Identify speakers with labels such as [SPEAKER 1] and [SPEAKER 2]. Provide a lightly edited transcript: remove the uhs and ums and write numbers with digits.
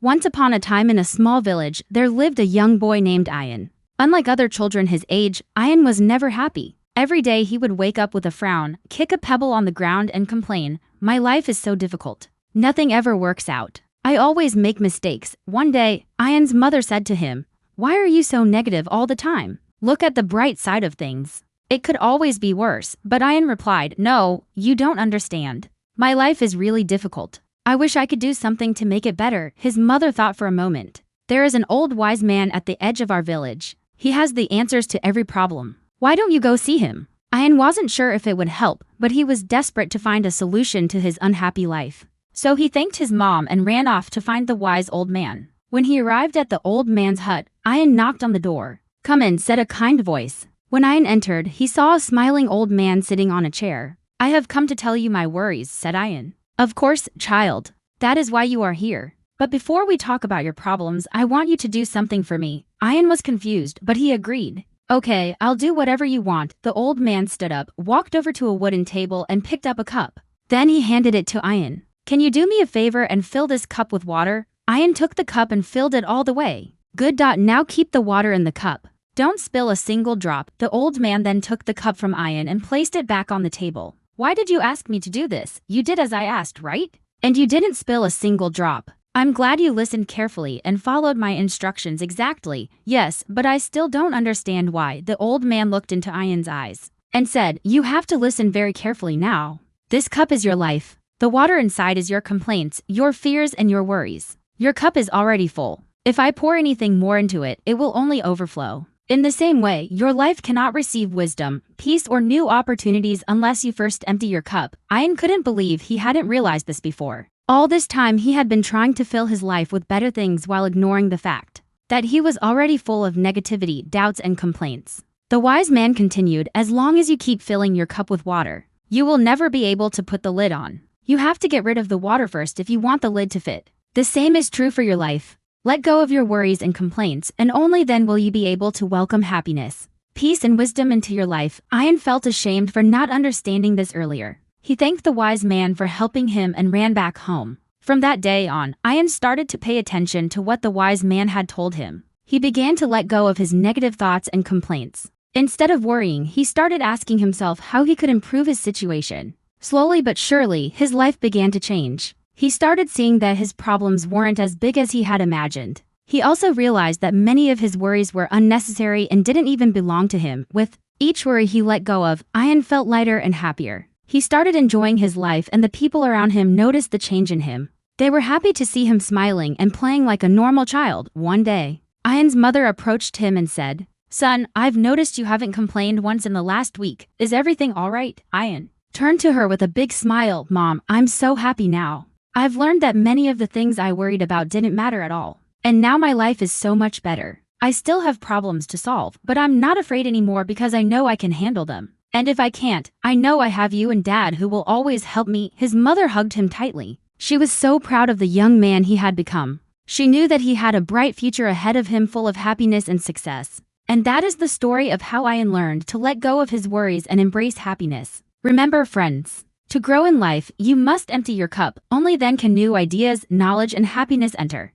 [SPEAKER 1] Once upon a time in a small village, there lived a young boy named Ian. Unlike other children his age, Ian was never happy. Every day he would wake up with a frown, kick a pebble on the ground and complain, "My life is so difficult. Nothing ever works out. I always make mistakes." One day, Ian's mother said to him, "Why are you so negative all the time? Look at the bright side of things. It could always be worse." But Ian replied, "No, you don't understand. My life is really difficult. I wish I could do something to make it better." His mother thought for a moment. "There is an old wise man at the edge of our village. He has the answers to every problem. Why don't you go see him?" Ian wasn't sure if it would help, but he was desperate to find a solution to his unhappy life. So he thanked his mom and ran off to find the wise old man. When he arrived at the old man's hut, Ian knocked on the door. "Come in," said a kind voice. When Ian entered, he saw a smiling old man sitting on a chair. "I have come to tell you my worries," said Ian. "Of course, child. That is why you are here. But before we talk about your problems, I want you to do something for me." Ian was confused, but he agreed. "Okay, I'll do whatever you want." The old man stood up, walked over to a wooden table and picked up a cup. Then he handed it to Ian. "Can you do me a favor and fill this cup with water?" Ian took the cup and filled it all the way. "Good. Now keep the water in the cup. Don't spill a single drop." The old man then took the cup from Ian and placed it back on the table. "Why did you ask me to do this? You did as I asked, right? And you didn't spill a single drop. I'm glad you listened carefully and followed my instructions exactly." "Yes, but I still don't understand why." The old man looked into Ian's eyes and said, "You have to listen very carefully now. This cup is your life. The water inside is your complaints, your fears, and your worries. Your cup is already full. If I pour anything more into it, it will only overflow. In the same way, your life cannot receive wisdom, peace, or new opportunities unless you first empty your cup." Ian couldn't believe he hadn't realized this before. All this time he had been trying to fill his life with better things while ignoring the fact that he was already full of negativity, doubts, and complaints. The wise man continued, "As long as you keep filling your cup with water, you will never be able to put the lid on. You have to get rid of the water first if you want the lid to fit. The same is true for your life. Let go of your worries and complaints, and only then will you be able to welcome happiness, peace, and wisdom into your life." Ian felt ashamed for not understanding this earlier. He thanked the wise man for helping him and ran back home. From that day on, Ian started to pay attention to what the wise man had told him. He began to let go of his negative thoughts and complaints. Instead of worrying, he started asking himself how he could improve his situation. Slowly but surely, his life began to change. He started seeing that his problems weren't as big as he had imagined. He also realized that many of his worries were unnecessary and didn't even belong to him. With each worry he let go of, Ian felt lighter and happier. He started enjoying his life, and the people around him noticed the change in him. They were happy to see him smiling and playing like a normal child. One day, Ian's mother approached him and said, "Son, I've noticed you haven't complained once in the last week. Is everything all right?" Ian turned to her with a big smile. "Mom, I'm so happy now. I've learned that many of the things I worried about didn't matter at all. And now my life is so much better. I still have problems to solve, but I'm not afraid anymore because I know I can handle them. And if I can't, I know I have you and Dad who will always help me." His mother hugged him tightly. She was so proud of the young man he had become. She knew that he had a bright future ahead of him full of happiness and success. And that is the story of how Ian learned to let go of his worries and embrace happiness. Remember, friends, to grow in life, you must empty your cup. Only then can new ideas, knowledge, and happiness enter.